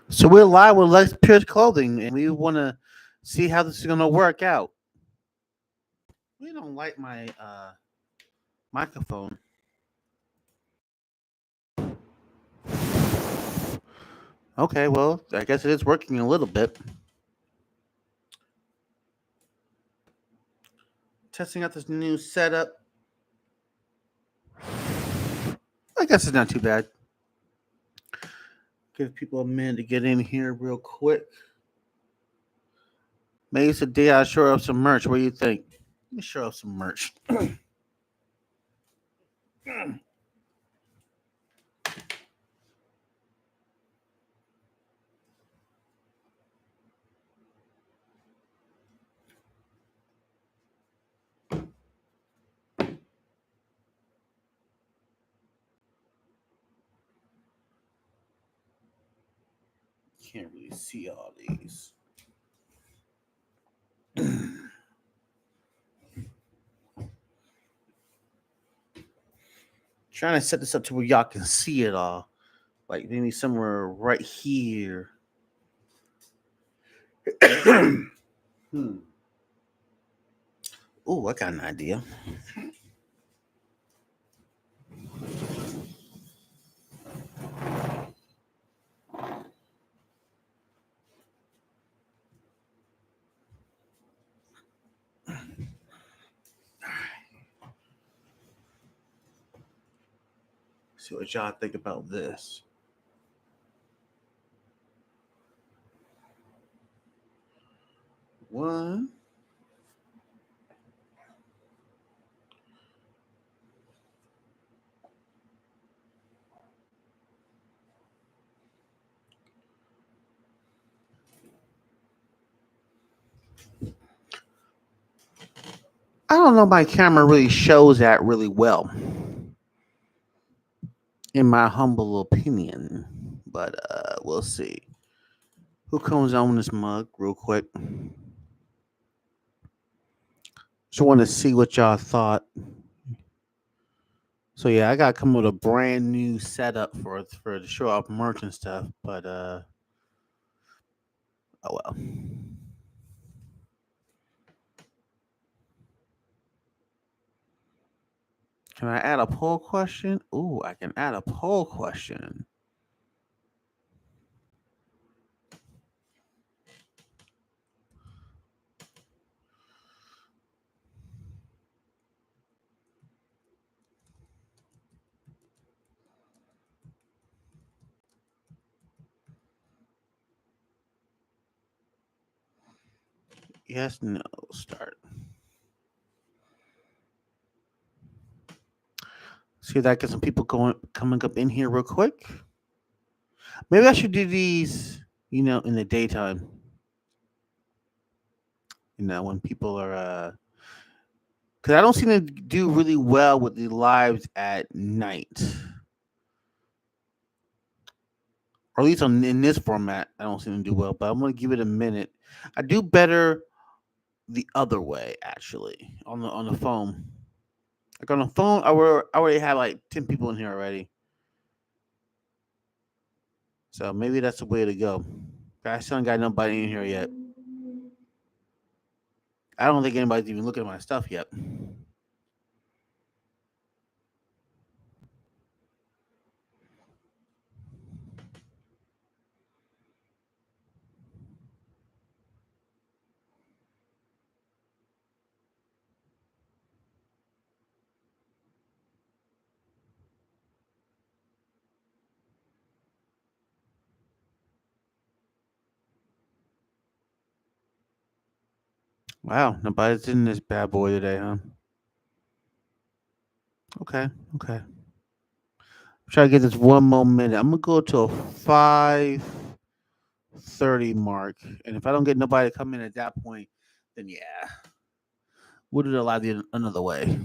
So we're live with Lex Pyerse Clothing, and we want to see how this is going to work out. We don't like my microphone. Okay, well, I guess it is working a little bit. Testing out this new setup. I guess it's not too bad. Give people a minute to get in here real quick. Maybe it's a day I show up some merch. What do you think? Let me show up some merch. Can't really see all these. Trying to set this up to where y'all can see it all. Like maybe somewhere right here. Oh, I got an idea. See what y'all think about this. One. I don't know. My camera really shows that really well, in my humble opinion. But we'll see. Who comes on this mug real quick? Just want to see what y'all thought. So yeah, I got to come with a brand new setup for the show off merch and stuff. But oh well. Can I add a poll question? Ooh, I can add a poll question. Yes, no, start. See if I get some people coming up in here real quick. Maybe I should do these, in the daytime. When people are, because I don't seem to do really well with the lives at night, or at least in this format, I don't seem to do well. But I'm gonna give it a minute. I do better the other way, actually, on the phone. Like on the phone, I already have like 10 people in here already, so maybe that's the way to go. I still ain't got nobody in here yet. I don't think anybody's even looking at my stuff yet. Wow, nobody's in this bad boy today, huh? Okay, okay. Try to get this one more minute. I'm gonna go to a 5:30 mark, and if I don't get nobody to come in at that point, then yeah, we'll do the live another way.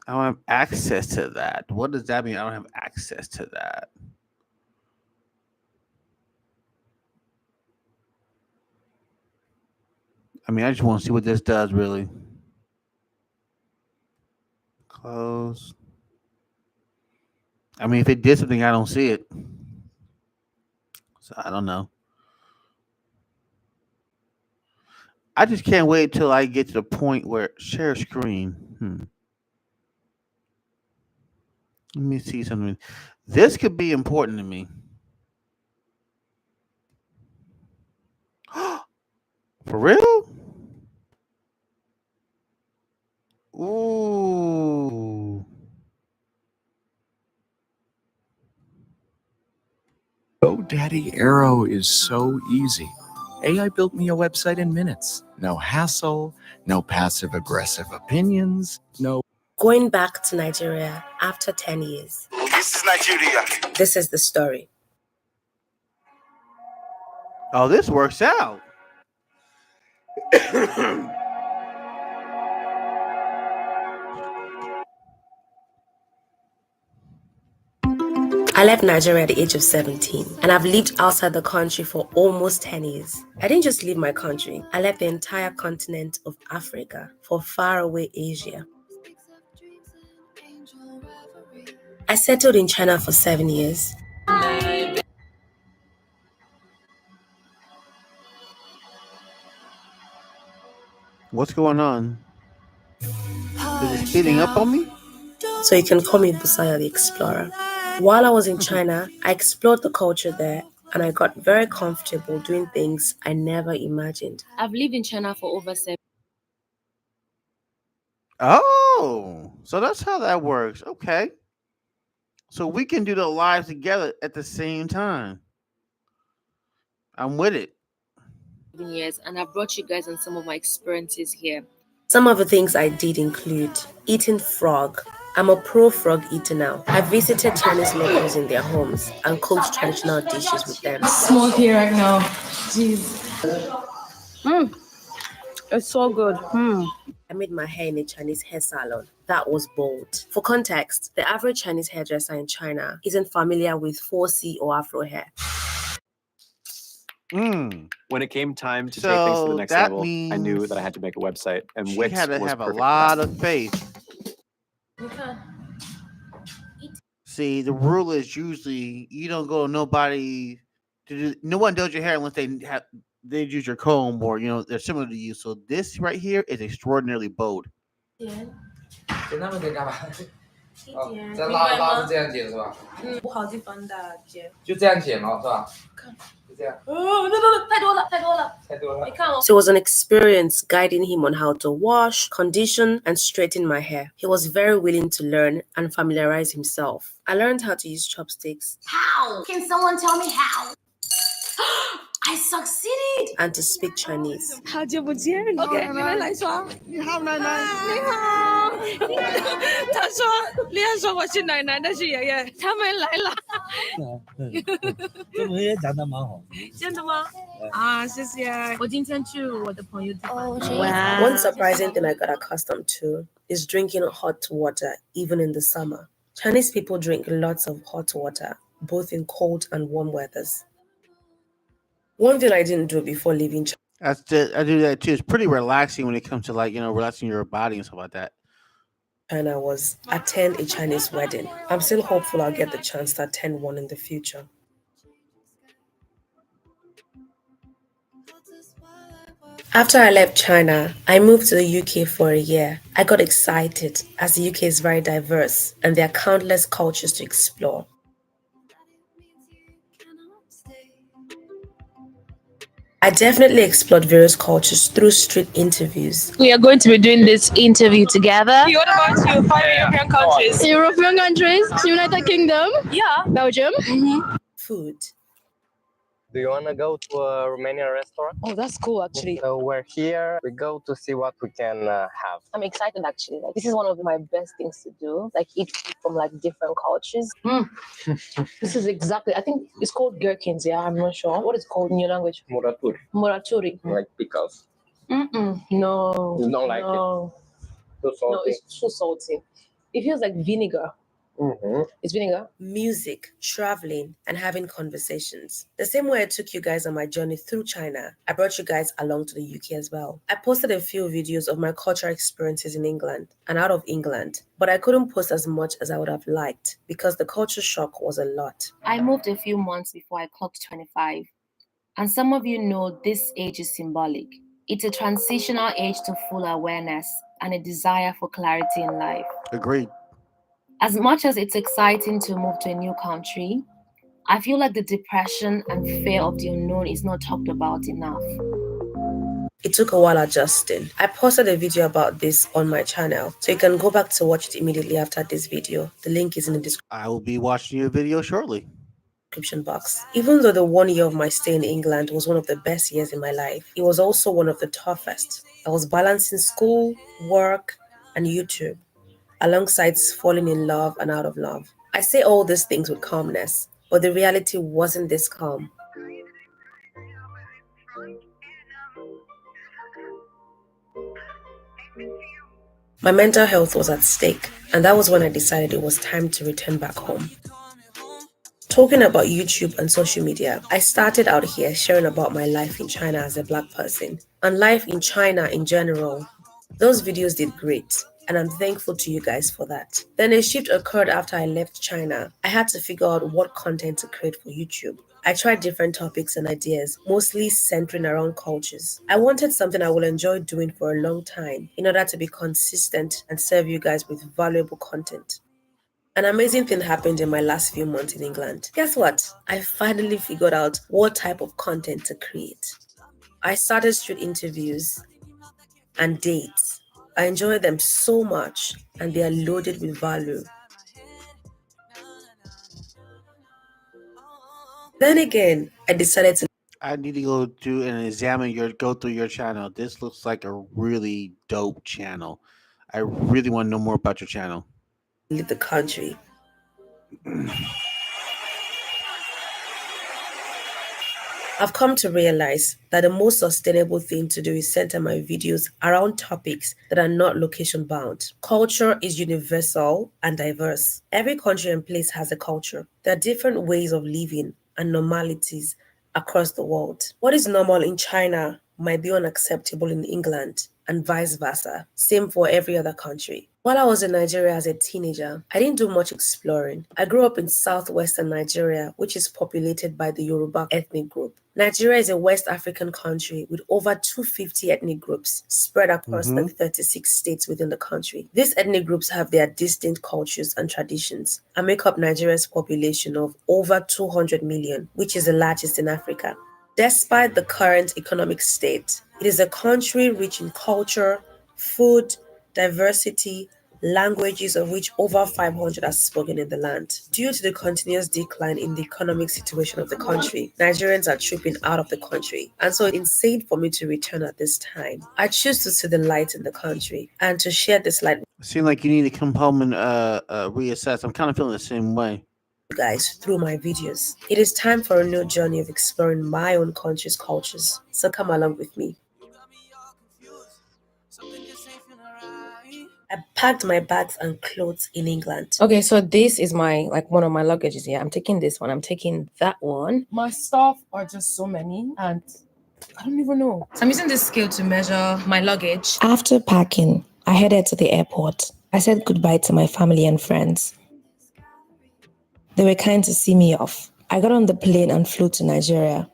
I don't have access to that. What does that mean? I don't have access to that. I mean, I just want to see what this does, really. Close. I mean, if it did something, I don't see it. So I don't know. I just can't wait till I get to the point where share screen. Let me see something. This could be important to me. For real? Ooh. GoDaddy ARIWO is so easy. AI built me a website in minutes. No hassle, no passive-aggressive opinions, no... Going back to Nigeria after 10 years. This is Nigeria. This is the story. Oh, this works out. I left Nigeria at the age of 17, and I've lived outside the country for almost 10 years. I didn't just leave my country, I left the entire continent of Africa for faraway Asia. I settled in China for 7 years. What's going on? Is it speeding up on me? So you can call me Busaya the Explorer. While I was in China, I explored the culture there, and I got very comfortable doing things I never imagined. I've lived in China for over 7 years. Oh, so that's how that works. Okay. So we can do the live together at the same time. I'm with it. Years, and I've brought you guys on some of my experiences here. Some of the things I did include eating frog. I'm a pro frog eater now. I visited Chinese locals in their homes and cooked traditional dishes with them. Smoky right now. Jeez. It's so good. I made my hair in a Chinese hair salon. That was bold. For context, the average Chinese hairdresser in China isn't familiar with 4C or Afro hair. When it came time to take things to the next level, I knew that I had to make a website, and Wix had to was have a perfect lot of faith. See, the rule is usually you don't go to nobody to do. No one does your hair unless they use your comb or they're similar to you. So this right here is extraordinarily bold. 哦，再拉是这样剪是吧？不好地方的剪，就这样剪哦，是吧？看，就这样。太多了，太多了，太多了。你看哦。So it was an experience guiding him on how to wash, condition, and straighten my hair. He was very willing to learn and familiarize himself. I learned how to use chopsticks. How? Can someone tell me how? I succeeded! And to speak Chinese. 好久不见 ，OK， 你们来说。你好，奶奶。你好。他说，你要说我是奶奶，那是爷爷，他们来了。这么也长得蛮好。真的吗？啊，谢谢。我今天去我的朋友地方。One surprising thing I got accustomed to is drinking hot water, even in the summer. Chinese people drink lots of hot water, both in cold and warm weathers. One thing I didn't do before leaving China. I do that too. It's pretty relaxing when it comes to relaxing your body and stuff like that. China was attend a Chinese wedding. I'm still hopeful I'll get the chance to attend one in the future. After I left China, I moved to the UK for a year. I got excited as the UK is very diverse and there are countless cultures to explore. I definitely explored various cultures through street interviews. We are going to be doing this interview together. What about you? 5 European countries. European countries, United Kingdom, Yeah. Belgium. Food. Do you want to go to a Romanian restaurant? Oh, that's cool actually. So we're here. We go to see what we can have. I'm excited actually. Like, this is one of my best things to do. Like eat food from like different cultures. This is exactly. I think it's called gherkins. Yeah, I'm not sure. What is it called in your language? Muraturi. Muraturi. Like pickles. No. You don't like it? Too salty? No, it's too salty. It feels like vinegar. It's vinegar. Music, traveling, and having conversations. The same way I took you guys on my journey through China, I brought you guys along to the UK as well. I posted a few videos of my cultural experiences in England and out of England, but I couldn't post as much as I would have liked because the culture shock was a lot. I moved a few months before I clocked 25, and some of you know this age is symbolic. It's a transitional age to full awareness and a desire for clarity in life. Agreed. As much as it's exciting to move to a new country, I feel like the depression and fear of the unknown is not talked about enough. It took a while adjusting. I posted a video about this on my channel, so you can go back to watch it immediately after this video. The link is in the description. I will be watching your video shortly. Description box. Even though the 1 year of my stay in England was one of the best years in my life, it was also one of the toughest. I was balancing school, work, and YouTube, alongside falling in love and out of love. I say all these things with calmness, but the reality wasn't this calm. My mental health was at stake, and that was when I decided it was time to return back home. Talking about YouTube and social media, I started out here sharing about my life in China as a Black person, and life in China in general. Those videos did great, and I'm thankful to you guys for that. Then a shift occurred after I left China. I had to figure out what content to create for YouTube. I tried different topics and ideas, mostly centering around cultures. I wanted something I would enjoy doing for a long time in order to be consistent and serve you guys with valuable content. An amazing thing happened in my last few months in England. Guess what? I finally figured out what type of content to create. I started street interviews and dates. I enjoy them so much, and they are loaded with value. Then again, I decided to. I need to go through and go through your channel. This looks like a really dope channel. I really want to know more about your channel. Leave the country. I've come to realize that the most sustainable thing to do is center my videos around topics that are not location bound. Culture is universal and diverse. Every country and place has a culture. There are different ways of living and normalities across the world. What is normal in China might be unacceptable in England, and vice versa. Same for every other country. While I was in Nigeria as a teenager, I didn't do much exploring. I grew up in southwestern Nigeria, which is populated by the Yoruba ethnic group. Nigeria is a West African country with over 250 ethnic groups spread across the 36 states within the country. These ethnic groups have their distinct cultures and traditions and make up Nigeria's population of over 200 million, which is the largest in Africa. Despite the current economic state, it is a country rich in culture, food, diversity, languages of which over 500 are spoken in the land. Due to the continuous decline in the economic situation of the country, Nigerians are trooping out of the country, and so it's insane for me to return at this time. I choose to see the light in the country and to share this light. Seems like you need to come home and reassess. I'm kind of feeling the same way. Guys, through my videos. It is time for a new journey of exploring my own country's cultures. So come along with me. I packed my bags and clothes in England. Okay, so this is my one of my luggages here. I'm taking this one. I'm taking that one. My stuff are just so many, and I don't even know. So I'm using this scale to measure my luggage. After packing, I headed to the airport. I said goodbye to my family and friends. They were kind to see me off. I got on the plane and flew to Nigeria.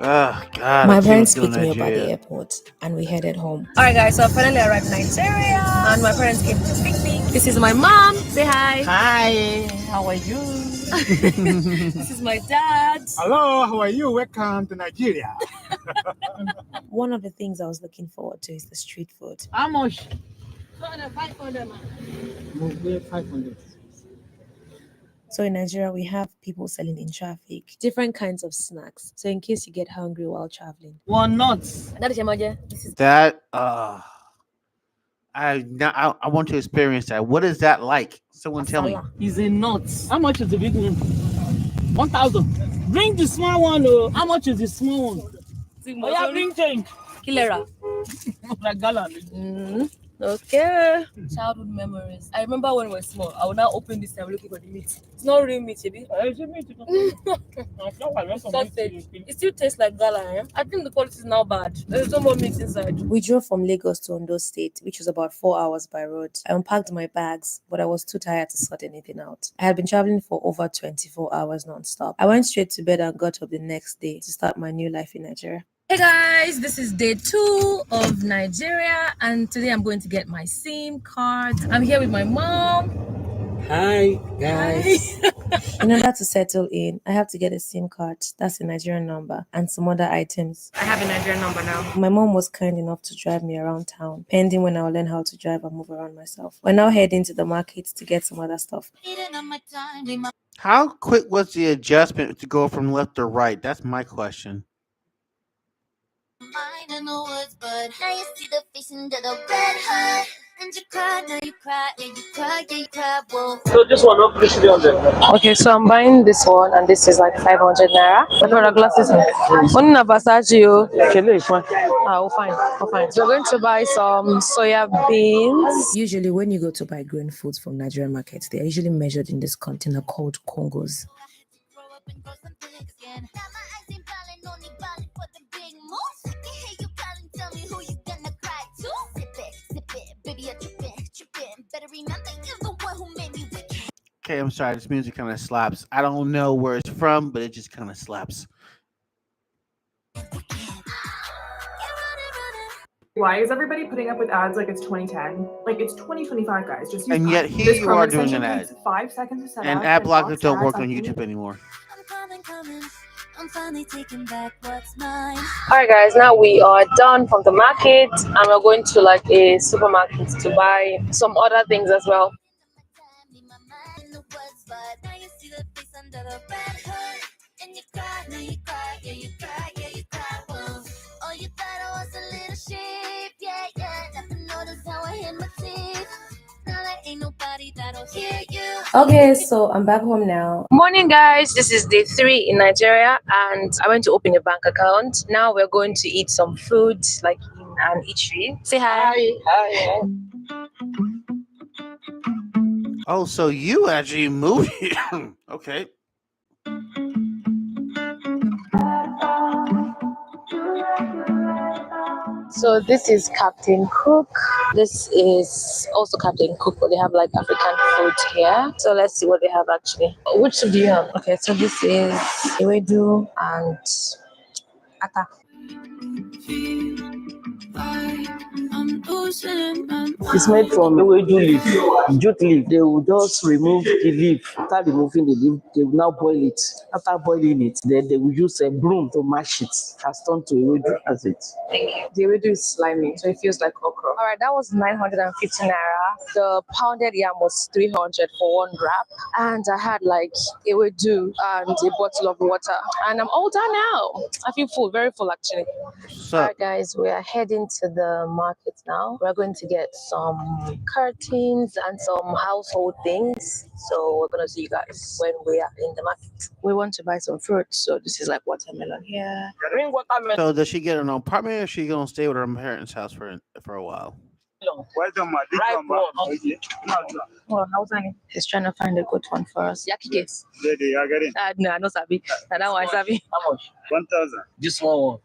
Oh, God. My parents picked me up at the airport and we headed home. Alright guys, so I finally arrived in Nigeria and my parents came to pick me. This is my mom. Say hi. Hi, how are you? This is my dad. Hello, how are you? Welcome to Nigeria. One of the things I was looking forward to is the street food. How much? 500. 500. So in Nigeria, we have people selling in traffic, different kinds of snacks. So in case you get hungry while traveling. One nut. That, I want to experience that. What is that like? Someone tell me. It's a nut. How much is the big one? 1,000. Bring the small one, though. How much is the small one? Oh, yeah, bring change. Kilera. Okay. Childhood memories. I remember when we were small. I would now open this and looking for the meat. It's not real meat, baby. It still tastes like gala. Eh? I think the quality is now bad. There's no more meat inside. We drove from Lagos to Ondo State, which was about 4 hours by road. I unpacked my bags, but I was too tired to sort anything out. I had been traveling for over 24 hours non-stop. I went straight to bed and got up the next day to start my new life in Nigeria. Hey guys, this is day 2 of Nigeria, and today I'm going to get my SIM card. I'm here with my mom. Hi guys. In order to settle in, I have to get a SIM card. That's a Nigerian number and some other items. I have a Nigerian number now. My mom was kind enough to drive me around town, pending when I'll learn how to drive and move around myself. We're now heading to the market to get some other stuff. How quick was the adjustment to go from left to right? That's my question. In the woods, but now you see the face under the red hood. And you cry, now you cry, yeah, you cry, yeah, you cry. Whoa. So this one, not 300. Okay, so I'm buying this one, and this is like 500 naira. What are the glasses? One in a Versace. Oh, fine. Oh, fine. So we're going to buy some soya beans. Usually, when you go to buy grain foods from Nigerian markets, they are usually measured in this container called Congos. Okay, I'm sorry. This music kind of slaps. I don't know where it's from, but it just kind of slaps. Why is everybody putting up with ads like it's 2010? Like it's 2025, guys. Just use and yet here this you Chrome are doing an extension ad. takes 5 seconds to set and up. ad blockers don't Fox work ads on YouTube anymore. I'm finally taking back what's mine. Alright guys, now we are done from the market and we're going to like a supermarket to buy some other things as well. Okay, so I'm back home now. Morning guys, this is day 3 in Nigeria and I went to open a bank account. Now we're going to eat some food like in an eatery. Say hi. Hi. Oh, so you actually moved here. Okay. So this is Captain Cook. This is also Captain Cook, but they have like African food here. So let's see what they have actually. Which soup do you have? Okay, so this is ewedu and ata. It's made from ewedu leaf, jute leaf. They will just remove the leaf. After removing the leaf, they will now boil it. After boiling it, then they will use a broom to mash it. Has turned to ewedu as it. Thank you. The ewedu is slimy, so it feels like okra. All right, that was 950 naira. The pounded yam was 300 for one wrap, and I had like ewedu and a bottle of water, and I'm all done now. I feel full, very full actually. So, all right, guys, we are heading to the market now. We're going to get some curtains and some household things. So we're gonna see you guys when we are in the market. We want to buy some fruit, so this is like watermelon here. Bring watermelon. So does she get an apartment, or is she gonna stay with her parents' house for a while? Oh, how's that? He's trying to find a good one for us. Yaki no, no sabi. That one sabi. How much? 1,000. This one.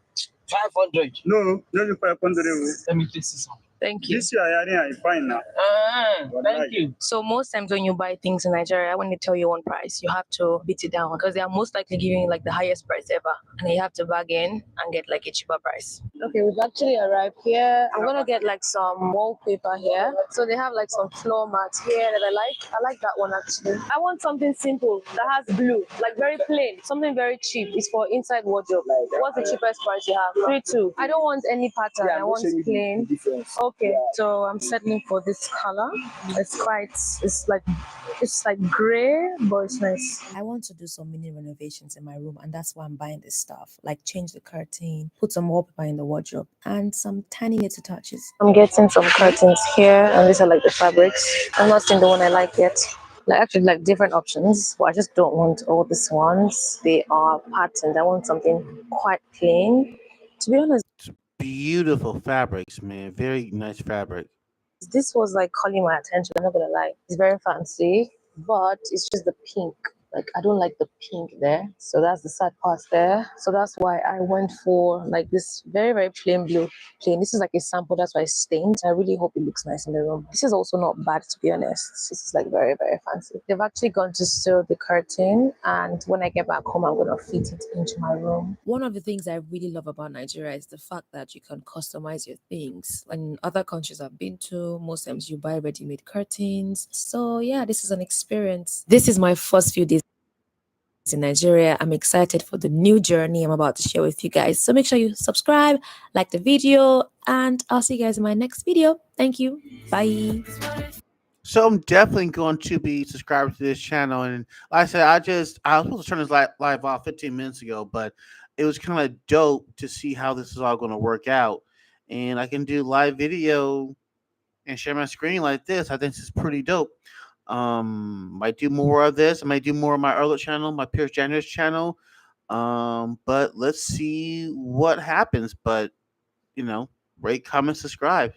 500. No, no, 500. Let me taste this one. Thank you. This year, fine now. Thank you. So most times when you buy things in Nigeria, when they tell you one price, you have to beat it down because they are most likely giving you like the highest price ever, and then you have to bargain and get like a cheaper price. Okay, we've actually arrived here. I'm gonna get like some wallpaper here. So they have like some floor mats here that I like. I like that one actually. I want something simple that has blue, like very plain, something very cheap. It's for inside wardrobe. What's the cheapest price you have? 3-2. I don't want any pattern. I want plain. Okay, so I'm settling for this color. It's like gray, but it's nice. I want to do some mini renovations in my room, and that's why I'm buying this stuff. Like change the curtain, put some wallpaper in the wardrobe, and some tiny little touches. I'm getting some curtains here, and these are like the fabrics. I'm not seeing the one I like yet. Like actually like different options, but I just don't want all these ones. They are patterned. I want something quite plain. To be honest, Beautiful fabrics, man. Very nice fabric. this was like calling my attention. I'm not gonna lie. It's very fancy, but it's just the pink. Like I don't like the pink there. So that's the sad part there. So that's why I went for like this very, very plain blue. Plain. This is like a sample, that's why it's stained. I really hope it looks nice in the room. This is also not bad, to be honest. This is like very, very fancy. They've actually gone to sew the curtain, and when I get back home, I'm gonna fit it into my room. One of the things I really love about Nigeria is the fact that you can customize your things. In other countries I've been to, most times you buy ready-made curtains. So yeah, this is an experience. This is my first few days in Nigeria. I'm excited for the new journey I'm about to share with you guys. So make sure you subscribe, like the video, and I'll see you guys in my next video. Thank you. Bye. So I'm definitely going to be subscribed to this channel, and like I said, I was supposed to turn this live off 15 minutes ago, but it was kind of dope to see how this is all going to work out, and I can do live video and share my screen like this. I think this is pretty dope. Might do more of this. I might do more of my other channel, my Pyerse Janitor's channel. But let's see what happens. But rate, comment, subscribe.